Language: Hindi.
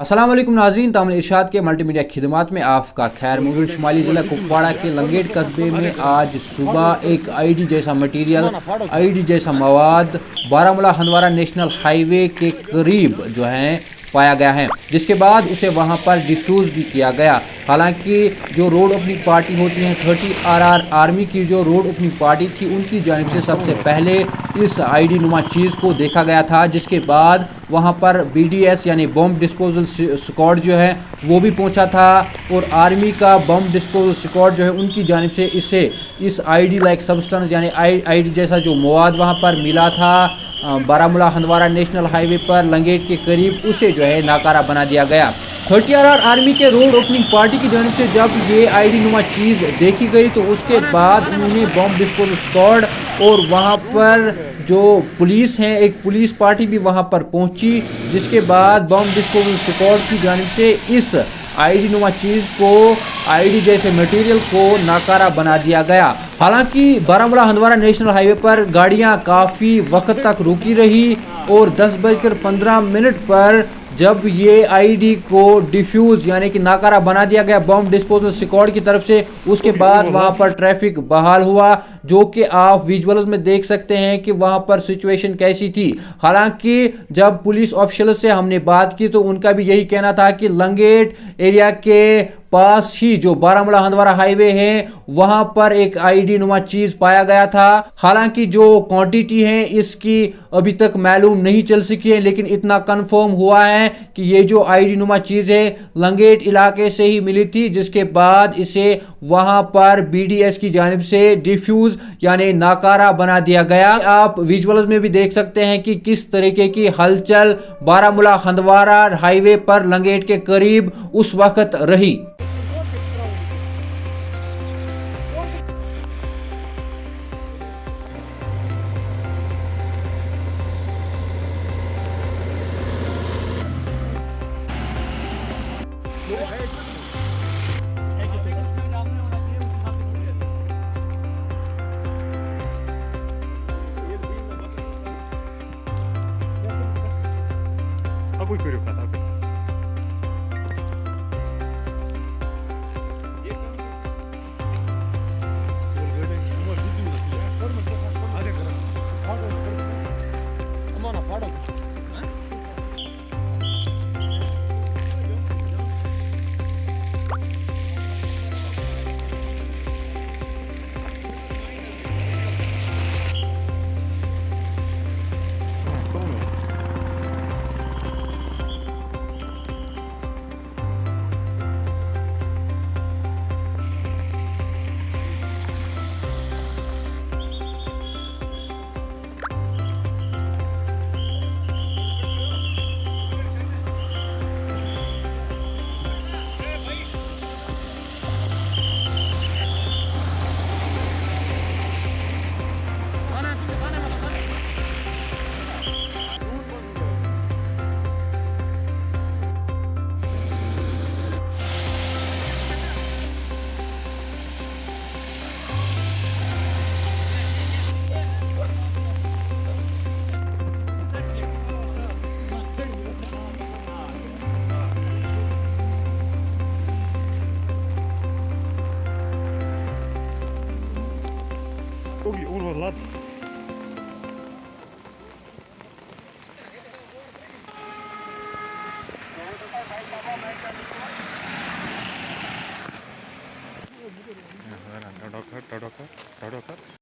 अस्सलाम वालेकुम नाज़रीन, तामिल इरशाद के मल्टीमीडिया खिदमात में आपका खैर मौजूद। शुमाली ज़िला कुपवाड़ा के लंगेट कस्बे में आज सुबह एक आईडी जैसा मटीरियल, आईडी जैसा मवाद बारामूला हंदवारा नेशनल हाईवे के करीब जो है पाया गया है, जिसके बाद उसे वहां पर डिफ्यूज़ भी किया गया। हालांकि जो रोड ओपनिंग पार्टी होती है 30RR आर्मी की जो रोड ओपनिंग पार्टी थी, उनकी जानिब से सबसे पहले इस आईडी नुमा चीज़ को देखा गया था, जिसके बाद वहां पर BDS यानी बम डिस्पोजल स्क्वाड जो है वो भी पहुंचा था और आर्मी का बम डिस्पोजल स्क्वाड जो है उनकी जानिब से इस आईडी लाइक सब्सटेंस यानी आईडी जैसा जो मवाद वहां पर मिला था बारामूला हंदवारा नेशनल हाईवे पर लंगेट के करीब, उसे जो है नाकारा बना दिया गया। 30RR आर्मी के रोड ओपनिंग पार्टी की जानिब से जब ये आईडी नुमा चीज़ देखी गई तो उसके बाद उन्होंने बम डिस्पोजल स्क्वाड और वहाँ पर जो पुलिस हैं, एक पुलिस पार्टी भी वहाँ पर पहुँची, जिसके बाद बम डिस्पोजल स्क्वाड की जानिब से इस आईडी नुमा चीज़ को, आईडी जैसे मटेरियल को नाकारा बना दिया गया। हालांकि बारामूला हंदवारा नेशनल हाईवे पर गाड़ियां काफ़ी वक्त तक रुकी रही और 10:15 पर जब ये आईडी को डिफ्यूज़ यानी कि नाकारा बना दिया गया बम डिस्पोजल स्क्वाड की तरफ से, उसके बाद वहां पर ट्रैफिक बहाल हुआ, जो कि आप विजुअल्स में देख सकते हैं कि वहां पर सिचुएशन कैसी थी। हालांकि जब पुलिस ऑफिशियल से हमने बात की तो उनका भी यही कहना था कि लंगेट एरिया के पास ही जो बारामूला हंदवारा हाईवे है वहां पर एक आईडी नुमा चीज पाया गया था। हालांकि जो क्वांटिटी है इसकी अभी तक मालूम नहीं चल सकी है, लेकिन इतना कंफर्म हुआ है कि ये जो आईडी नुमा चीज है लंगेट इलाके से ही मिली थी, जिसके बाद इसे वहां पर BDS की जानिब से डिफ्यूज यानी नाकारा बना दिया गया। आप विजुअल्स में भी देख सकते हैं कि किस तरीके की हलचल बारामूला हंदवारा हाईवे पर लंगेट के करीब उस वक्त रही। Abui körül hát, abui. Ogi, ono lat. Tadokar.